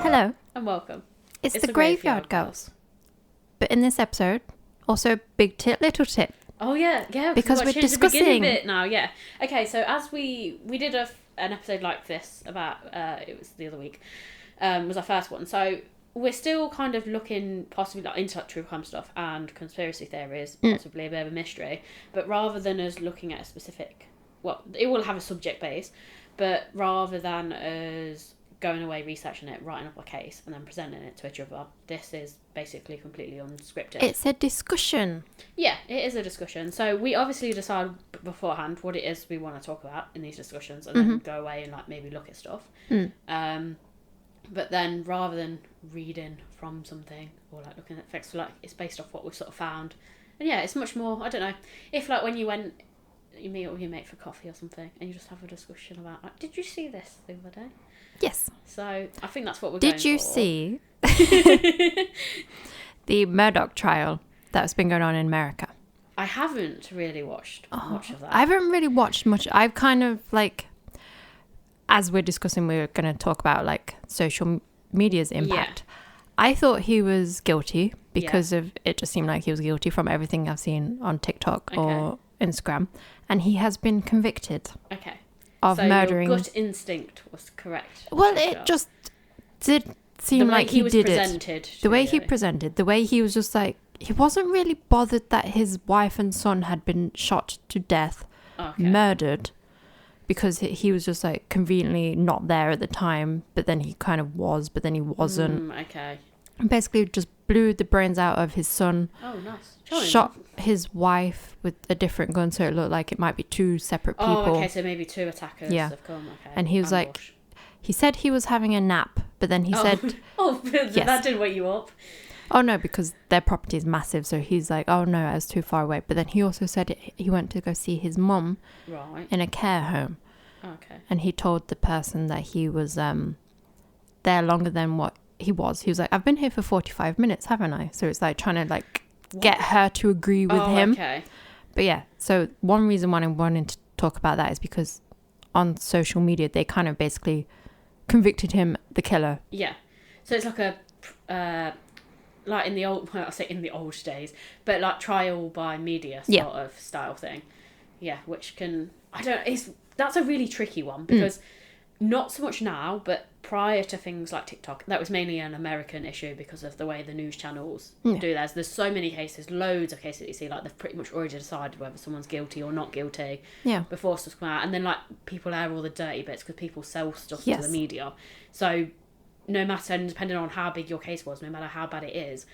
Hello. And welcome. It's the Graveyard Girls. But in this episode, also big tit, little tit. Oh yeah. Because we're discussing the beginning bit now. Yeah. Okay. So as we did an episode like this about it was the other week, was our first one. So we're still kind of looking possibly like into like true crime stuff and conspiracy theories, possibly a bit of a mystery. But rather than us looking at a specific, well, it will have a subject base, but rather than us going away, researching it, writing up a case, and then presenting it to each other, this is basically completely unscripted. It's a discussion. Yeah, it is a discussion. So we obviously decide beforehand what it is we want to talk about in these discussions, and then go away and like maybe look at stuff. But then rather than reading from something or like looking at facts, like it's based off what we've sort of found. And yeah, it's much more, I don't know, if like when you meet up with your mate for coffee or something and you just have a discussion about like, did you see this the other day? Yes. So I think that's what we're going for. Did you see the Murdoch trial that's been going on in America? I haven't really watched much of that. I haven't really watched much. I've kind of like, as we're discussing, we're going to talk about like social media's impact. Yeah. I thought he was guilty because of it just seemed like he was guilty from everything I've seen on TikTok or Instagram. And he has been convicted. Okay. Of murdering. Your gut instinct was correct. Well, it just did seem like he did it. The way he presented, the way he was just like, he wasn't really bothered that his wife and son had been shot to death, murdered, because he was just like conveniently not there at the time, but then he kind of was, but then he wasn't. Okay. And basically just blew the brains out of his son. Oh, nice. Shot his wife with a different gun, so it looked like it might be two separate people. Oh, okay, so maybe two attackers have come. Okay. And he was like, he said he was having a nap, but then he said... That didn't wake you up. Oh, no, because their property is massive, so he's like, oh, no, I was too far away. But then he also said he went to go see his mum in a care home. Okay. And he told the person that he was there longer than what he was. He was like, I've been here for 45 minutes, haven't I? So it's like trying to like get her to agree with him. Okay. But yeah, so one reason why I wanted to talk about that is because on social media, they kind of basically convicted him the killer. Yeah. So it's like a... like in the old, well, I say in the old days, but like trial by media sort of style thing. Yeah, which can, that's a really tricky one because not so much now, but prior to things like TikTok, that was mainly an American issue because of the way the news channels do theirs. There's so many cases, loads of cases that you see, like they've pretty much already decided whether someone's guilty or not guilty before stuff come out. And then like people air all the dirty bits because people sell stuff to the media. So no matter, depending on how big your case was, no matter how bad it is,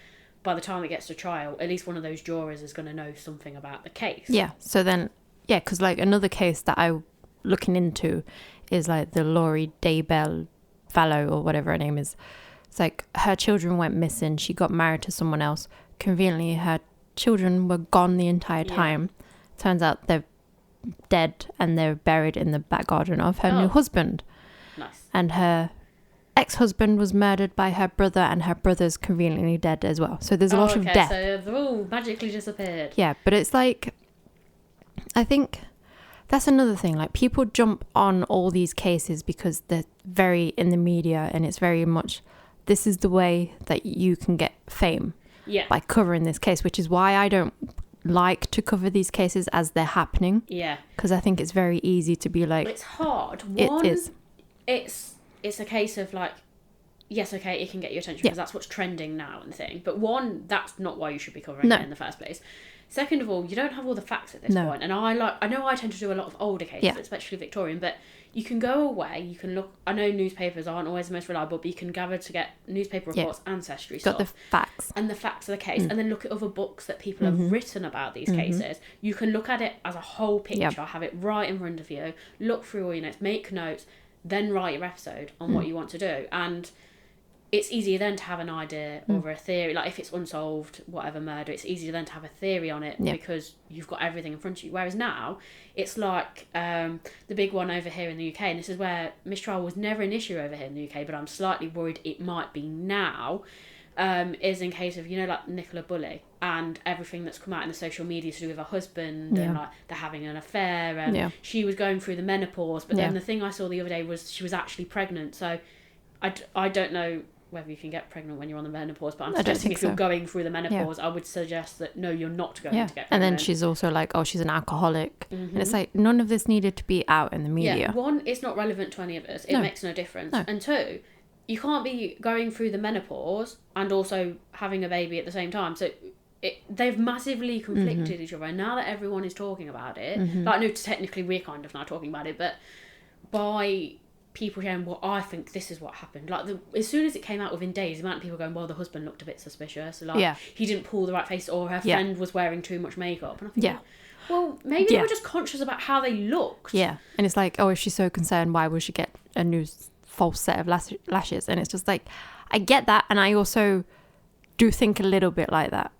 by the time it gets to trial, at least one of those jurors is going to know something about the case. Yeah. So then, because like another case that I'm looking into is like the Laurie Daybell Fallow or whatever her name is. It's like her children went missing. She got married to someone else. Conveniently, her children were gone the entire time. Turns out they're dead and they're buried in the back garden of her new husband. Nice. And her ex-husband was murdered by her brother, and her brother's conveniently dead as well. So there's a lot of death. So they've all magically disappeared. Yeah, but it's like, I think that's another thing. Like people jump on all these cases because they're very in the media, and it's very much, this is the way that you can get fame by covering this case, which is why I don't like to cover these cases as they're happening. Yeah. Because I think it's very easy to be like... It's hard. It is. It's a case of like, yes, okay, it can get your attention because that's what's trending now and thing. But one, that's not why you should be covering it in the first place. Second of all, you don't have all the facts at this point. And I know I tend to do a lot of older cases, especially Victorian, but you can go away, you can look, I know newspapers aren't always the most reliable, but you can gather to get newspaper reports, ancestry stuff. Got the facts. And the facts of the case. And then look at other books that people have written about these cases. You can look at it as a whole picture, have it right in front of you, look through all your notes, make notes, then write your episode on what you want to do. And it's easier then to have an idea or a theory. Like if it's unsolved, whatever murder, it's easier then to have a theory on it because you've got everything in front of you. Whereas now, it's like the big one over here in the UK, and this is where mistrial was never an issue over here in the UK, but I'm slightly worried it might be now, is in case of, like Nicola Bulley and everything that's come out in the social media to do with her husband and like they're having an affair and she was going through the menopause, but then the thing I saw the other day was she was actually pregnant. So I don't know whether you can get pregnant when you're on the menopause, but I'm I don't suggesting think if you're so. going through the menopause, I would suggest that no, you're not going to get pregnant. And then she's also like, oh, she's an alcoholic. And it's like, none of this needed to be out in the media. Yeah, one, it's not relevant to any of us. It makes no difference. And two, you can't be going through the menopause and also having a baby at the same time. So they've massively conflicted each other. And now that everyone is talking about it, like, I know technically we're kind of now talking about it, but by people sharing, well, I think this is what happened. Like, as soon as it came out within days, the amount of people going, well, the husband looked a bit suspicious. Like, he didn't pull the right face, or her friend was wearing too much makeup. And I think, well, maybe they were just conscious about how they looked. Yeah. And it's like, oh, if she's so concerned, why would she get a new false set of lashes? And it's just like, I get that. And I also do think a little bit like that.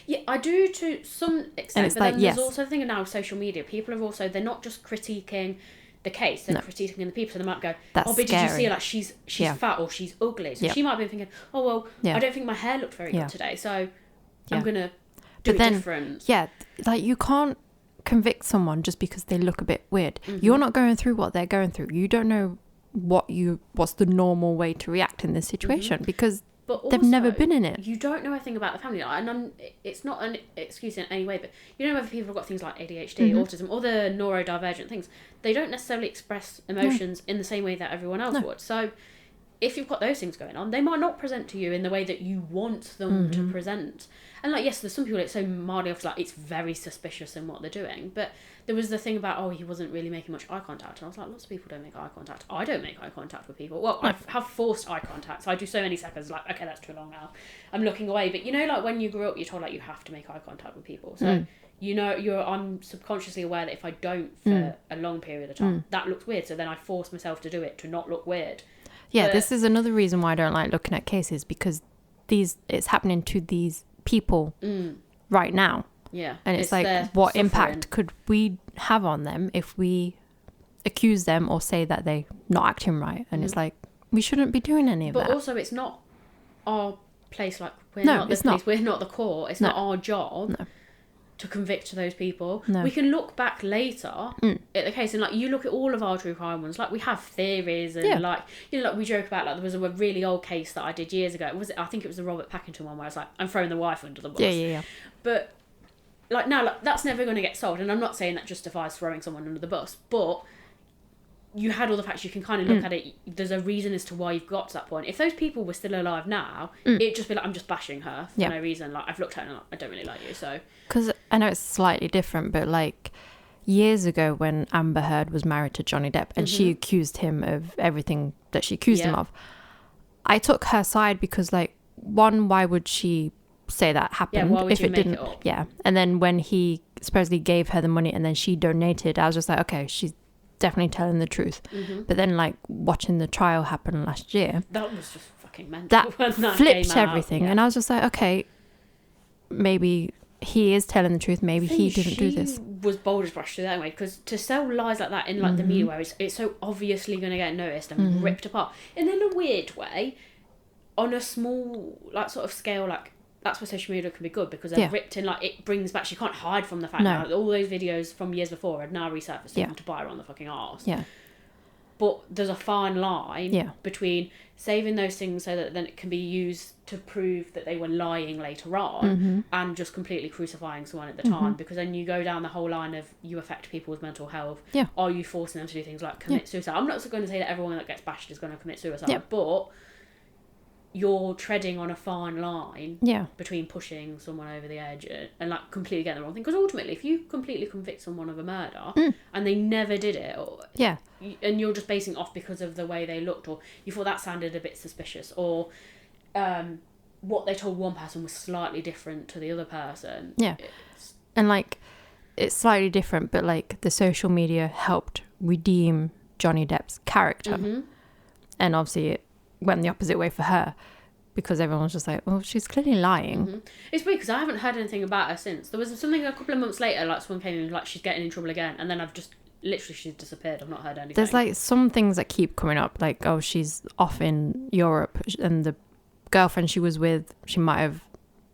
Yeah, I do to some extent. But then there's also the thing now with social media. People are also, they're not just critiquing the case, they're critiquing the people. So they might go, That's oh, but scary. did you see, like, she's fat or she's ugly? So she might have been thinking, oh, well, I don't think my hair looked very good today, so I'm going to do it different. Yeah, like, you can't convict someone just because they look a bit weird. You're not going through what they're going through. You don't know what's the normal way to react in this situation because but also, they've never been in it. You don't know anything about the family, and it's not an excuse in any way, but you don't know whether people have got things like ADHD, autism, or the neurodivergent things. They don't necessarily express emotions in the same way that everyone else would. So if you've got those things going on, they might not present to you in the way that you want them to present. And, like, yes, there's some people, it's so mildly off, like, it's very suspicious in what they're doing. But there was the thing about, oh, he wasn't really making much eye contact. And I was like, lots of people don't make eye contact. I don't make eye contact with people. Well, I have forced eye contact. So I do so many seconds, like, okay, that's too long now. I'm looking away. But, you know, like, when you grew up, you're told, like, you have to make eye contact with people. So, you know, I'm subconsciously aware that if I don't for a long period of time, that looks weird. So then I force myself to do it to not look weird. Yeah, but this is another reason why I don't like looking at cases, because it's happening to these people right now. Yeah. And it's like, what impact could we have on them if we accuse them or say that they're not acting right? And it's like, we shouldn't be doing any of that. But also, it's not our place. Like, we're not the police. We're not the court. It's not our job to convict those people. We can look back later at the case, and, like, you look at all of our true crime ones, like, we have theories, and like, you know, like, we joke about, like, there was a really old case that I did years ago. I think it was the Robert Packington one, where I was like, I'm throwing the wife under the bus. Yeah. But, like, now, like, that's never going to get solved, and I'm not saying that justifies throwing someone under the bus, but you had all the facts. You can kind of look at it. There's a reason as to why you've got to that point. If those people were still alive now, it'd just be like, I'm just bashing her for no reason. Like, I've looked at her and like, I don't really like you. So, because I know it's slightly different, but, like, years ago when Amber Heard was married to Johnny Depp and she accused him of everything that she accused him of, I took her side because, like, one, why would she say that happened if it didn't? And then when he supposedly gave her the money and then she donated, I was just like, okay, she's definitely telling the truth. But then, like, watching the trial happen last year, that was just fucking mental. That flipped everything. And I was just like, okay, maybe he is telling the truth, maybe he didn't do this. Was bold as brush through that way, because to sell lies like that in, like, the media, where it's so obviously going to get noticed and ripped apart, and in a weird way, on a small, like, sort of scale, like, that's where social media can be good, because they're ripped in, like, it brings back, she can't hide from the fact that all those videos from years before are now resurfaced to buy her on the fucking arse. But there's a fine line between saving those things so that then it can be used to prove that they were lying later on, and just completely crucifying someone at the time, because then you go down the whole line of, you affect people's mental health. Are you forcing them to do things like commit suicide? I'm not going to say that everyone that gets bashed is going to commit suicide, but you're treading on a fine line between pushing someone over the edge and like completely getting the wrong thing. Because ultimately, if you completely convict someone of a murder and they never did it, and you're just basing it off because of the way they looked, or you thought that sounded a bit suspicious, or what they told one person was slightly different to the other person. And like, it's slightly different, but like the social media helped redeem Johnny Depp's character. And obviously it went the opposite way for her, because everyone was just like, well, she's clearly lying. It's weird because I haven't heard anything about her since. There was something a couple of months later, like someone came in, like, she's getting in trouble again, and then I've just literally, she's disappeared. I've not heard anything. There's like some things that keep coming up, like, oh, she's off in Europe and the girlfriend she was with, she might have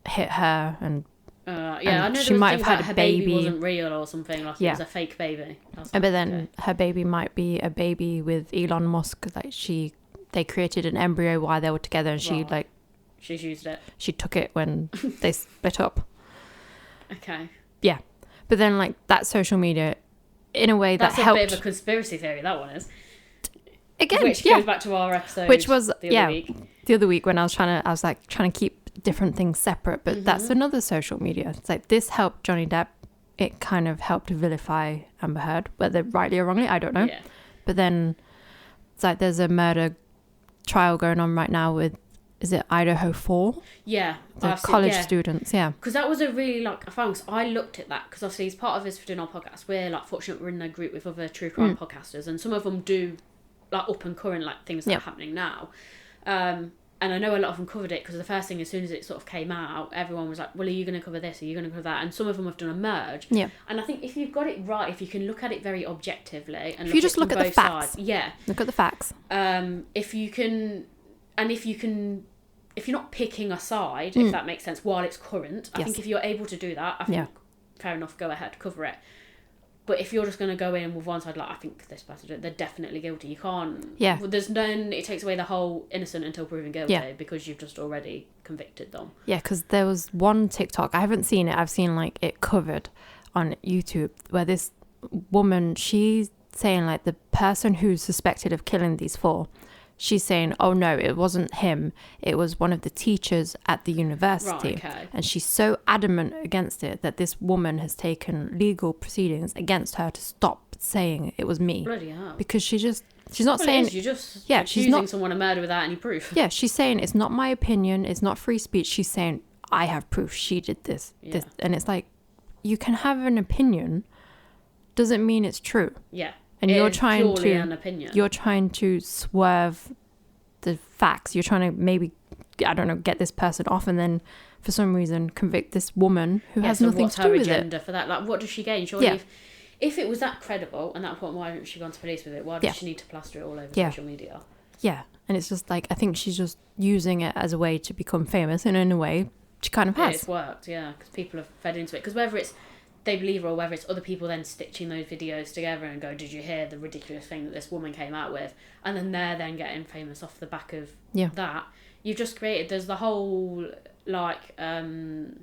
hit her, and I know she might have had a her baby wasn't real or something, like it was a fake baby. But then her baby might be a baby with Elon Musk, like she they created an embryo while they were together, and she Right. She's used it. she took it when they split up. Okay. Yeah, but then like that social media, in a way, That's that a helped. bit of a conspiracy theory, that one is. Again, Which yeah, goes back to our episode which was the other week. the other week when I was trying to keep different things separate, but that's another social media. It's like this helped Johnny Depp. It kind of helped to vilify Amber Heard, whether rightly or wrongly, I don't know. Yeah. But then it's like there's a murder trial going on right now with, is it Idaho 4? Yeah. The I've seen- college yeah. students, yeah. Because that was a really, like, I found, 'cause I looked at that, because obviously as part of us for doing our podcast, we're, like, fortunate we're in a group with other true crime podcasters, and some of them do, like, up and current, like, things that Yeah. are happening now. And I know a lot of them covered it, because the first thing, as soon as it sort of came out, everyone was like, well, are you going to cover this? Are you going to cover that? And some of them have done a merge. Yeah. And I think if you've got it right, if you can look at it very objectively, and If you just look from at the both facts. sides, yeah. Look at the facts. If you're not picking a side, if that makes sense, while it's current, I Yes. think if you're able to do that, I think fair enough, go ahead, cover it. But if you're just going to go in with one side, like, I think this person, they're definitely guilty. You can't. Yeah. There's none. It takes away the whole innocent until proven guilty, Yeah. because you've just already convicted them. Yeah, because there was one TikTok, I haven't seen it, I've seen like it covered on YouTube, where this woman, she's saying like the person who's suspected of killing these 4, she's saying, oh no, it wasn't him, it was one of the teachers at the university. Right, okay. And she's so adamant against it that this woman has taken legal proceedings against her to stop saying it was me. Bloody hell. Because she's not Well, saying it is, you're just Yeah, she's accusing not- someone of murder without any proof. yeah, she's saying it's not my opinion, it's not free speech. She's saying I have proof she did this. Yeah. And it's like, you can have an opinion, doesn't mean it's true. Yeah. And It you're is trying purely to an opinion. you're trying to swerve the facts. You're trying to maybe, I don't know, get this person off, and then for some reason convict this woman who has so nothing what's to do her with it. agenda for that? Like, what does she gain? Surely, Yeah. if it was that credible and that point, why didn't she go to police with it? Why does Yeah. she need to plaster it all over Yeah. social media? Yeah, and it's just like, I think she's just using it as a way to become famous, and in a way she kind of has. It's worked, yeah, because people have fed into it. Because whether it's they believe her or whether it's other people then stitching those videos together and go, did you hear the ridiculous thing that this woman came out with? And then they're then getting famous off the back of Yeah. that. You've just created, there's the whole, like, the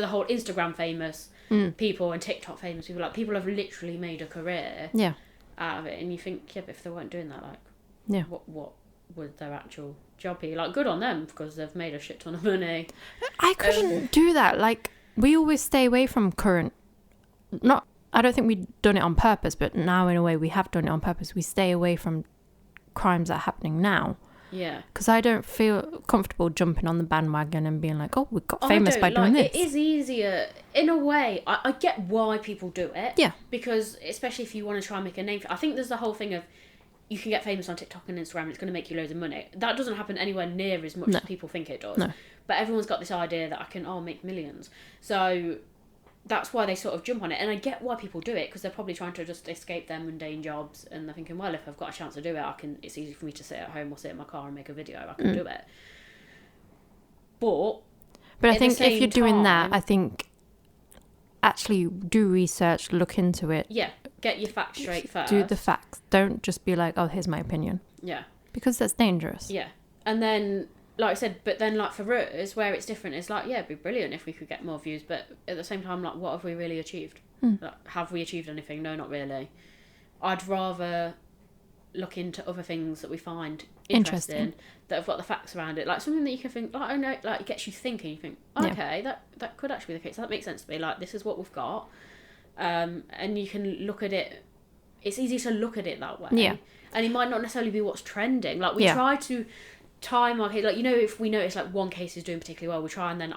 whole Instagram famous people and TikTok famous people. Like, people have literally made a career Yeah. out of it. And you think, yeah, but if they weren't doing that, like, Yeah. what would their actual job be? Like, good on them, because they've made a shit ton of money. I couldn't do that. Like, we always stay away from current. Not, I don't think we've done it on purpose, but now in a way we have done it on purpose. We stay away from crimes that are happening now, Yeah. because I don't feel comfortable jumping on the bandwagon and being like, oh, we got famous by doing this. It is easier in a way. I get why people do it. Yeah. Because especially if you want to try and make a name. I think there's the whole thing of you can get famous on TikTok and Instagram and it's going to make you loads of money. That doesn't happen anywhere near as much No. as people think it does. No. But everyone's got this idea that I can make millions. So that's why they sort of jump on it. And I get why people do it, because they're probably trying to just escape their mundane jobs, and they're thinking, well, if I've got a chance to do it, it's easy for me to sit at home or sit in my car and make a video. I can do it. But But I at the think if same you're doing that, time- I think actually do research, look into it, yeah, get your facts straight first. do the facts. Don't just be like, oh, here's my opinion, Yeah. because that's dangerous. Yeah. And then, like I said, but then, like, for us, where it's different, it's like, yeah, it'd be brilliant if we could get more views, but at the same time, like, what have we really achieved? Like, have we achieved anything? No, not really. I'd rather look into other things that we find interesting, that have got the facts around it. Like, something that you can think, like, I know, like, it gets you thinking. You think, okay, that could actually be the case. That makes sense to me. Like, this is what we've got. And you can look at it. It's easy to look at it that way. Yeah. And it might not necessarily be what's trending. Like, we Yeah. try to time our case. Like, you know, if we notice, like, one case is doing particularly well, I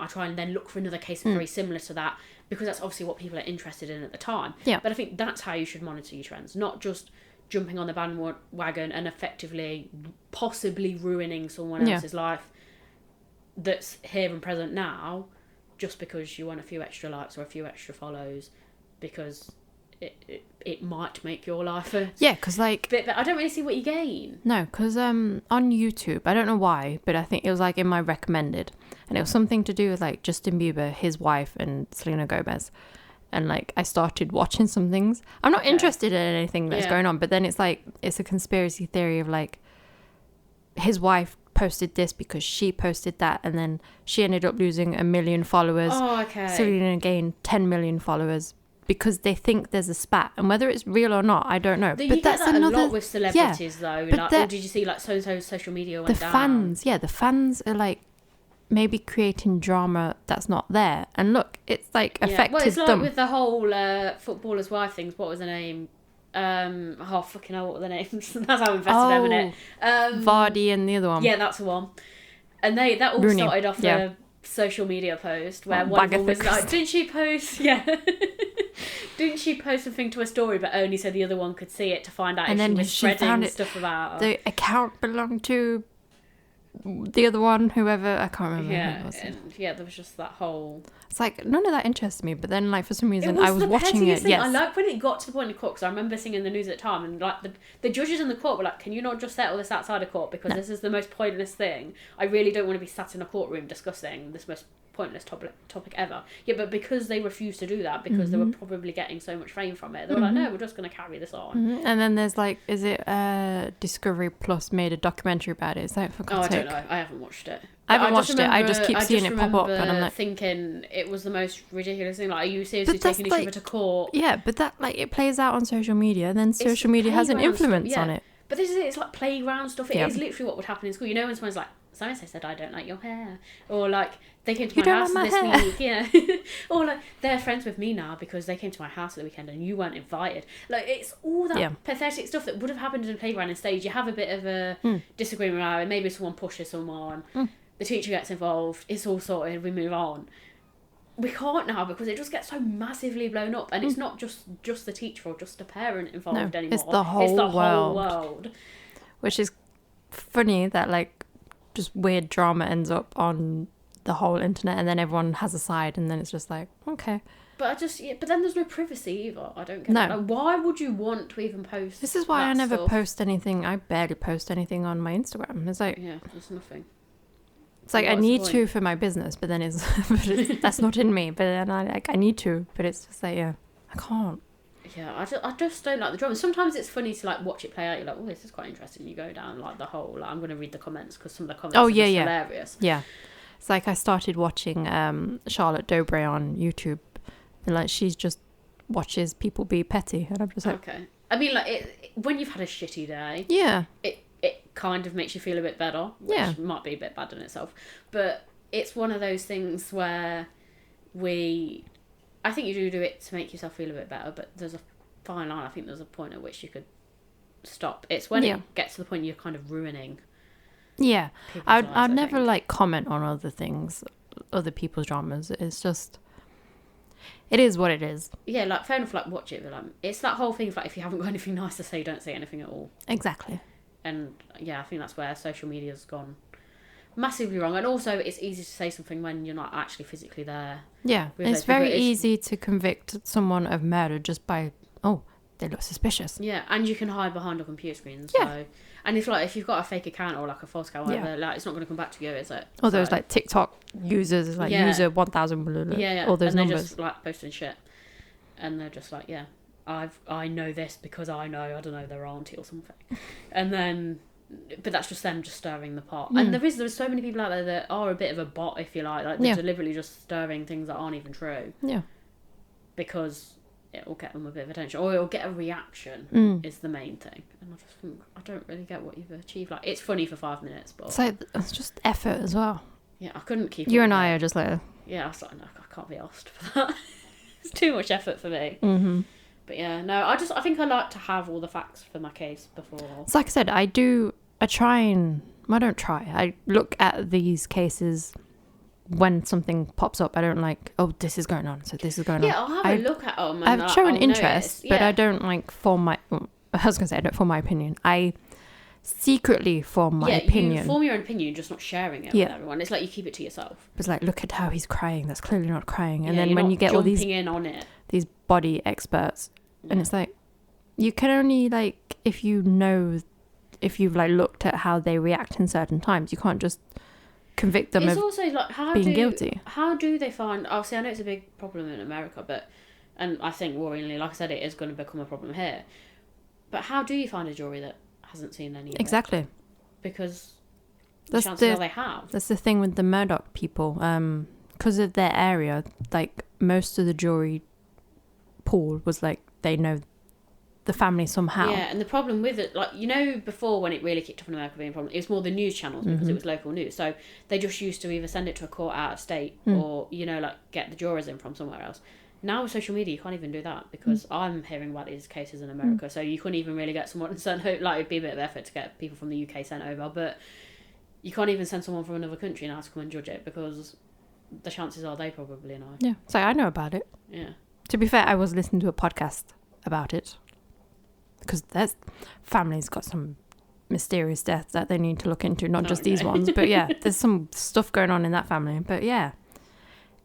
try and then look for another case very similar to that, because that's obviously what people are interested in at the time. Yeah. But I think that's how you should monitor your trends, not just jumping on the bandwagon and effectively possibly ruining someone Yeah. else's life that's here and present now, just because you want a few extra likes or a few extra follows, because it might make your life a Yeah, because like, bit. But I don't really see what you gain. no, because on YouTube, I don't know why, but I think it was like in my recommended, and it was something to do with like Justin Bieber, his wife, and Selena Gomez. And like, I started watching some things. I'm not interested in anything that's Yeah. going on, but then it's like, it's a conspiracy theory of like, his wife posted this because she posted that, and then she ended up losing 1 million followers. Oh, okay. Selena gained 10 million followers because they think there's a spat, and whether it's real or not, I don't know. You But get that's that another a lot with celebrities, though. but Like, or did you see like so-and-so's social media went down? the fans are like maybe creating drama that's not there, and look, it's like affected Well, it's like them. with the whole footballer's wife things. What was her name? Oh, fucking hell, what were the names? That's how invested I'm in it. Vardy and the other one. Yeah, that's the one. And that all Rooney. started off Yeah. a social media post where Oh, one of them was Agatha like, didn't she post? Yeah. Didn't she post something to a story, but only so the other one could see it to find out And if then she was she found spreading it- stuff about her? The account belonged to the other one, whoever, I can't remember who Yeah, it was. and there was just that whole... It's like, none of that interests me, but then, like, for some reason, It was I was the watching pettiest it. thing. Yes. I like when it got to the point in court, because I remember seeing in the news at the time, and like the judges in the court were like, can you not just settle this outside of court, because this is the most pointless thing. I really don't want to be sat in a courtroom discussing this most pointless topic ever. Yeah, but because they refused to do that, because they were probably getting so much fame from it, they were like, no, we're just going to carry this on. And then there's like, is it Discovery Plus made a documentary about it? Is that for Oh, God's I don't sake? know. I haven't watched it. I haven't But watched it. I just keep seeing it pop up, and I'm like, thinking it was the most ridiculous thing. Like, are you seriously But that's taking each like- other to court? yeah, but that, like, it plays out on social media, and then social media has an playground stuff, influence yeah. on it. But this is it. It's like playground stuff. It Yeah. is literally what would happen in school. You know, when someone's like, so-and-so said, I don't like your hair. Or like, they came to You my don't house like this my hair. week. Yeah. Or like, they're friends with me now because they came to my house at the weekend and you weren't invited. Like, it's all that Yeah. pathetic stuff that would have happened in a playground. Instead, you have a bit of a disagreement about it. Maybe someone pushes someone. The teacher gets involved. It's all sorted. We move on. We can't now because it just gets so massively blown up, and it's not just the teacher or just a parent involved No, anymore. it's the whole whole world. world. Which is funny that, like, just weird drama ends up on the whole internet, and then everyone has a side, and then it's just like, okay. But but then there's no privacy either. I don't get No. it. Like, why would you want to even post? This is why I that never stuff? post anything. I barely post anything on my Instagram. It's like, Yeah, there's nothing. it's like I What's the need point? to for my business, but then that's not in me. But then I need to, but it's just like, yeah, I can't. Yeah, I just don't like the drama. Sometimes it's funny to like watch it play out. You're like, oh, this is quite interesting. You go down like the whole. Like, I'm going to read the comments because some of the comments are just hilarious. Yeah. It's like I started watching Charlotte Dobre on YouTube, and like she's just watches people be petty, and I'm just like, Okay. I mean, like when you've had a shitty day, yeah, it kind of makes you feel a bit better, which Yeah. might be a bit bad in itself. But it's one of those things where I think you do it to make yourself feel a bit better, but there's a fine line. I think there's a point at which you could stop. It's when Yeah. it gets to the point you're kind of ruining yeah. people's I'd lives, I never think. like comment on other things, other people's dramas. It's just, it is what it is. Yeah, like fair enough, like watch it, but like it's that whole thing of like if you haven't got anything nice to say, don't say anything at all. Exactly. And yeah, I think that's where social media's gone massively wrong. And also, it's easy to say something when you're not actually physically there. Yeah, With it's those people, very it's- easy to convict someone of murder just by, oh, they look suspicious. Yeah, and you can hide behind a computer screen. Yeah. So, and if you've got a fake account or like a false account, whatever, like it's not going to come back to you, is it? Or those So- like TikTok users, like Yeah. user 1000, blah, blah, blah, yeah, all those and they're numbers. just like posting shit, and they're just like, yeah, I know this because I know, I don't know, their auntie or something, and then, but that's just them just stirring the pot. And there's so many people out there that are a bit of a bot, if you like they're Yeah. deliberately just stirring things that aren't even true Yeah. because it will get them a bit of attention or it'll get a reaction. Is the main thing, and I just think I don't really get what you've achieved. Like it's funny for 5 minutes, but It's like, it's just effort as well. yeah, I couldn't keep. You up and with I it. are just like, Yeah, I was like, no, I can't be asked for that. It's too much effort for me. mm-hmm. But yeah, no, I think I like to have all the facts for my case before. It's like I said, I don't try. I look at these cases when something pops up. I don't like, oh, this is going on, so this is going Yeah, on. I'll have a look at them. I've shown I'll interest, notice. but Yeah. I don't like form my, I was going to say, I don't form my opinion. I secretly form my opinion. You form your own opinion, just not sharing it Yeah. with everyone. It's like you keep it to yourself. It's like, look at how he's crying. That's clearly not crying. And Yeah, then you're when not you get all jumping in on it. these body experts, and it's like, you can only like, if you've like looked at how they react in certain times, you can't just convict them It's of also like being guilty. How do they find? Obviously, I know it's a big problem in America, and I think worryingly, like I said, it is going to become a problem here. But how do you find a jury that hasn't seen any of it? Exactly. Because chances are they have. That's the thing with the Murdoch people. Because of their area, like most of the jury pool was like they know the family somehow. Yeah, and the problem with it, like, you know, before when it really kicked off in America being a problem, it was more the news channels because it was local news. So they just used to either send it to a court out of state or, you know, like get the jurors in from somewhere else. Now with social media, you can't even do that because I'm hearing about these cases in America. So you couldn't even really get someone sent over. Like, it'd be a bit of effort to get people from the UK sent over, but you can't even send someone from another country now to come and judge it because the chances are they probably know. Yeah, so I know about it. Yeah. To be fair, I was listening to a podcast about it because there's family's got some mysterious deaths that they need to look into, not just these ones, but yeah, there's some stuff going on in that family. But yeah,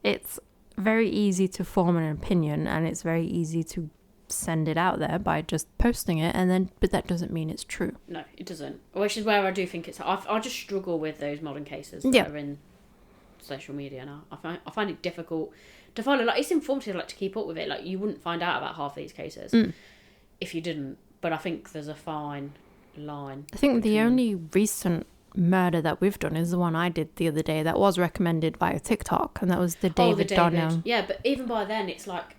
it's very easy to form an opinion and it's very easy to send it out there by just posting it, and then but that doesn't mean it's true. No, it doesn't. Which is where I do think it's. I just struggle with those modern cases that are in social media now. I find it difficult to follow. Like, it's informative, like, to keep up with it. Like, you wouldn't find out about half these cases if you didn't. But I think there's a fine line. I think the only recent murder that we've done is the one I did the other day that was recommended via TikTok, and that was the David Donnell. Yeah, but even by then, it's like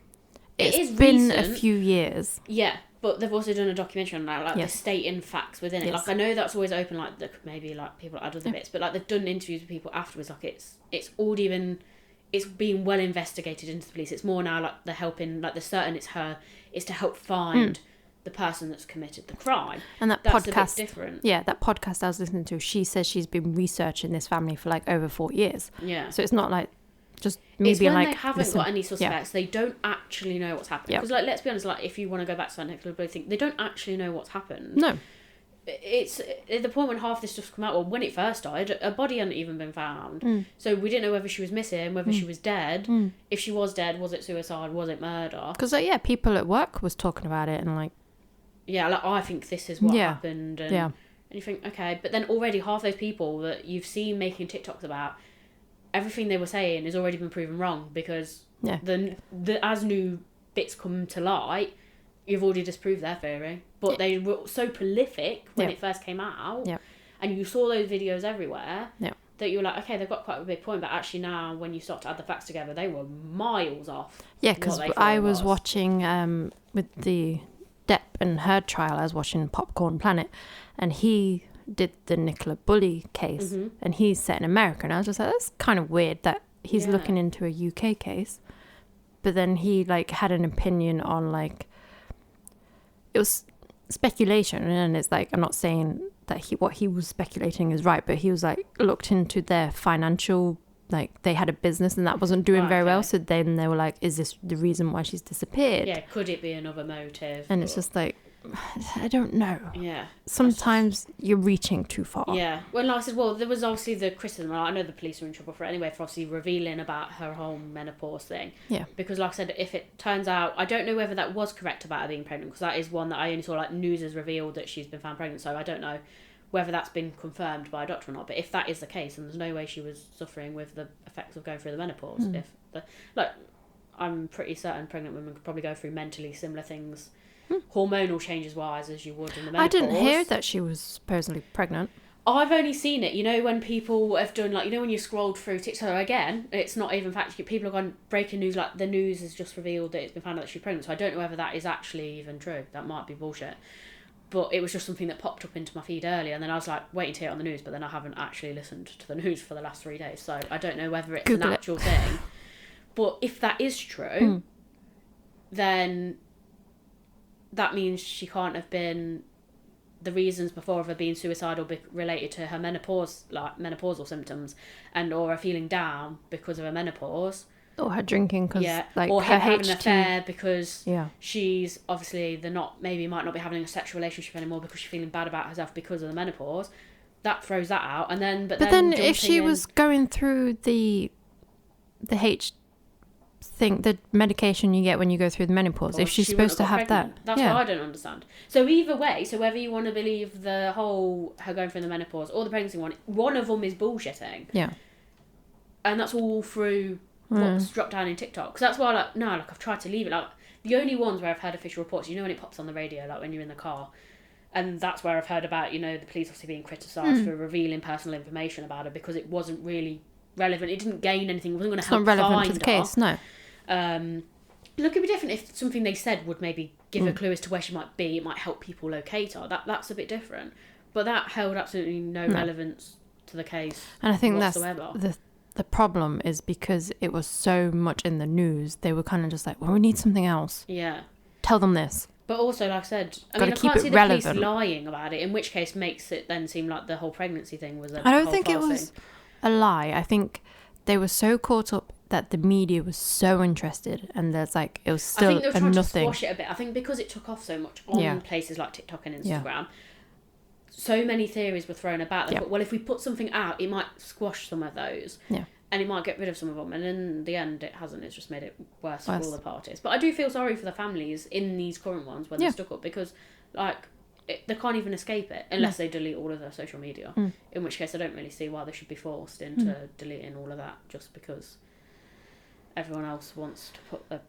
it's been recent. A few years. Yeah, but they've also done a documentary on that, like the state and facts within it. Yes. Like, I know that's always open, like maybe like people add other bits, but like they've done interviews with people afterwards. Like it's already been. It's being well investigated into the police. It's more now like they're helping, like they're certain it's her. It's to help find the person that's committed the crime. And that's podcast, a bit different. Yeah, that podcast I was listening to, she says she's been researching this family for like over 4 years. Yeah. So it's not like just me being like, they haven't got any suspects, they don't actually know what's happened. Because like, let's be honest, like if you want to go back to that Nicola Bulley thing, they don't actually know what's happened. No. It's at the point when half this stuff's come out, or when it first died, a body hadn't even been found. So we didn't know whether she was missing, whether she was dead. If she was dead, was it suicide? Was it murder? Because like, people at work was talking about it and like, yeah, like, I think this is what happened. And, and you think, okay, but then already half those people that you've seen making TikToks about, everything they were saying has already been proven wrong because the as new bits come to light, you've already disproved their theory. But they were so prolific when it first came out, and you saw those videos everywhere, that you were like, okay, they've got quite a big point, but actually now when you start to add the facts together, they were miles off. Yeah, because I was watching with the Depp and Heard trial, I was watching Popcorn Planet, and he did the Nicola Bulley case, and he's set in America, and I was just like, that's kind of weird that he's looking into a UK case, but then he like had an opinion on like, it was speculation, and it's like, I'm not saying that what he was speculating is right, but he was like looked into their financial, like they had a business and that wasn't doing very well, so then they were like, is this the reason why she's disappeared? Yeah, could it be another motive? And it's just like, I don't know. Yeah. Sometimes you're reaching too far. Yeah. Well, like I said, there was obviously the criticism. I know the police are in trouble for it anyway, for obviously revealing about her whole menopause thing. Yeah. Because, like I said, if it turns out, I don't know whether that was correct about her being pregnant, because that is one that I only saw, like, news has revealed that she's been found pregnant, so I don't know whether that's been confirmed by a doctor or not. But if that is the case, then there's no way she was suffering with the effects of going through the menopause. I'm pretty certain pregnant women could probably go through mentally similar things, hormonal changes wise, as you would in the menopause. I didn't hear that she was supposedly pregnant. I've only seen it, you know, when people have done, like, you know, when you scrolled through TikTok, again, it's not even factual. People have gone, breaking news, like, the news has just revealed that it's been found out that she's pregnant. So I don't know whether that is actually even true. That might be bullshit. But it was just something that popped up into my feed earlier, and then I was like, waiting to hear it on the news, but then I haven't actually listened to the news for the last 3 days. So I don't know whether it's an actual thing. But if that is true, then that means she can't have been, the reasons before of her being suicidal related to her menopause, like menopausal symptoms, and or her feeling down because of her menopause. Or her drinking, because like or her having an affair because Yeah. she's obviously might not be having a sexual relationship anymore because she's feeling bad about herself because of the menopause. That throws that out, and then but then if she was going through the H thing, the medication you get when you go through the menopause, if she's supposed to have that, that's what I don't understand. So either way, so whether you want to believe the whole her going through the menopause or the pregnancy one of them is bullshitting. Yeah. And that's all through what's dropped down in TikTok. Because that's why, like, no, like, I've tried to leave it. Like, the only ones where I've heard official reports, you know, when it pops on the radio, like when you're in the car, And that's where I've heard about, the police obviously being criticised for revealing personal information about her because it wasn't really relevant. It didn't gain anything. It wasn't going to help It's not relevant find to the her. case, no. Look, it'd be different if something they said would maybe give a clue as to where she might be. It might help people locate her. That's a bit different. But that held absolutely no relevance to the case. And I think whatsoever. that's the problem is because it was so much in the news. They were kind of just like, well, we need something else. Yeah. Tell them this. But also, like I said, I Gotta keep can't it see the relevant. police lying about it. In which case, makes it then seem like the whole pregnancy thing was a. I don't whole think it farce was thing. a lie. I think they were so caught up that the media was so interested, and there's like it was I still think they were a trying nothing. to squash it a bit. I think because it took off so much on places like TikTok and Instagram, so many theories were thrown about. They thought, well, if we put something out, it might squash some of those. Yeah. And it might get rid of some of them. And in the end, it hasn't. It's just made it worse for all the parties. But I do feel sorry for the families in these current ones when they're stuck up because, they can't even escape it unless they delete all of their social media. In which case, I don't really see why they should be forced into deleting all of that just because everyone else wants to put their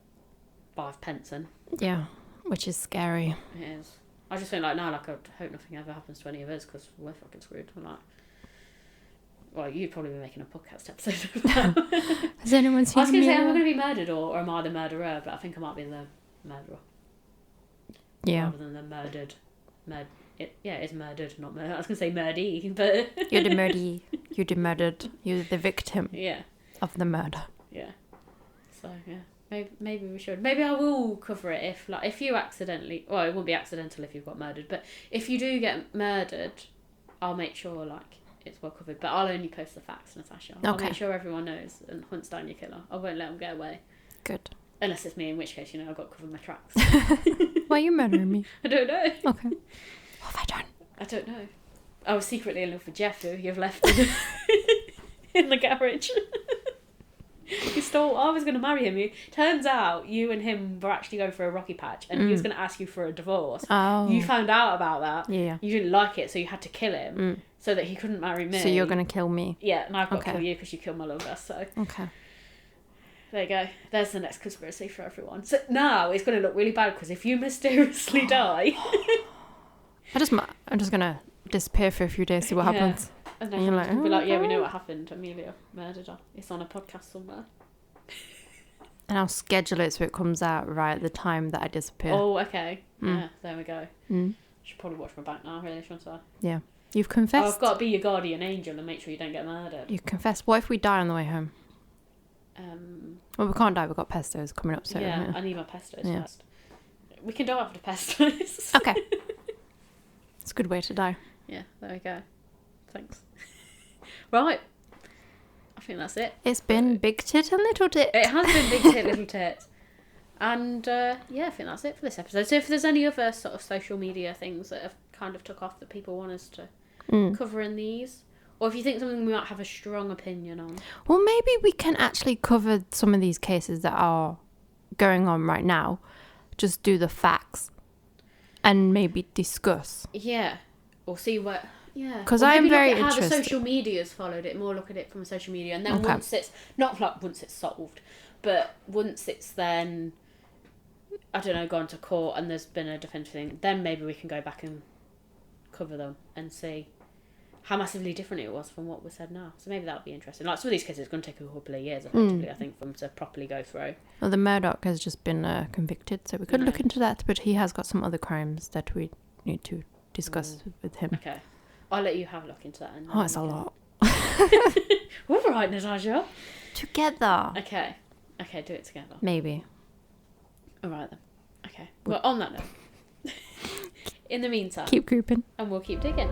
5 pence in. Yeah, which is scary. It is. I just think I hope nothing ever happens to any of us because we're fucking screwed. Well, you'd probably be making a podcast episode of that. Has anyone seen I was going to say, am I going to be murdered or am I the murderer? But I think I might be the murderer. Yeah. Rather than the murdered. It is murdered, not murdered. I was going to say murdy, but... You're the murdy. You're the murdered. You're the victim of the murder. Yeah. So, yeah. Maybe we should. Maybe I will cover it if you accidentally... Well, it won't be accidental if you've got murdered, but if you do get murdered, I'll make sure, it's well covered, but I'll only post the facts, Natasha. I'll make sure everyone knows and hunts down your killer. I won't let them get away. Good. Unless it's me, in which case, I've got to cover my tracks. Why are you murdering me? I don't know. Okay. What have I done? I don't know. I was secretly in love with Jeff, who you've left in the garage. I was going to marry him. Turns out you and him were actually going for a rocky patch and he was going to ask you for a divorce. Oh. You found out about that. Yeah. You didn't like it, so you had to kill him so that he couldn't marry me. So you're going to kill me? Yeah, and I've got to kill you because you killed my lover, so... Okay. There you go. There's the next conspiracy for everyone. So now it's going to look really bad because if you mysteriously die... I'm just going to disappear for a few days, see what happens. And then you're be like, we know what happened. Amelia murdered her. It's on a podcast somewhere. And I'll schedule it so it comes out right at the time that I disappear. Oh, okay. Yeah, there we go. Should probably watch my back now, really, shouldn't I? Yeah. You've confessed. Oh, I've got to be your guardian angel and make sure you don't get murdered. You confessed. What if we die on the way home? Well, we can't die. We've got pestos coming up soon. Yeah, I need my pestos first. We can die after pestos. Okay. It's a good way to die. Yeah, there we go. Thanks. Right. I think that's it. It's been Big Tit and Little Tit. It has been Big Tit, Little Tit. And, I think that's it for this episode. So if there's any other sort of social media things that have kind of took off that people want us to cover in these, or if you think something we might have a strong opinion on. Well, maybe we can actually cover some of these cases that are going on right now. Just do the facts and maybe discuss. Yeah. Or see what... Yeah. Because I'm very interested. interested. How the social media's followed it, more look at it from social media. And then once it's... Not once it's solved, but once it's then... I don't know, gone to court and there's been a definitive thing, then maybe we can go back and cover them and see how massively different it was from what was said now. So maybe that would be interesting. Some of these cases, it's going to take a couple of years, effectively, I think, for them to properly go through. Well, the Murdoch has just been convicted, so we could look into that, but he has got some other crimes that we need to discuss with him. Okay. I'll let you have a look into that. Oh, it's a lot. All right, Natasha. Together. Okay, do it together. Maybe. All right, then. Okay. Well, on that note, in the meantime... Keep creeping. And we'll keep digging.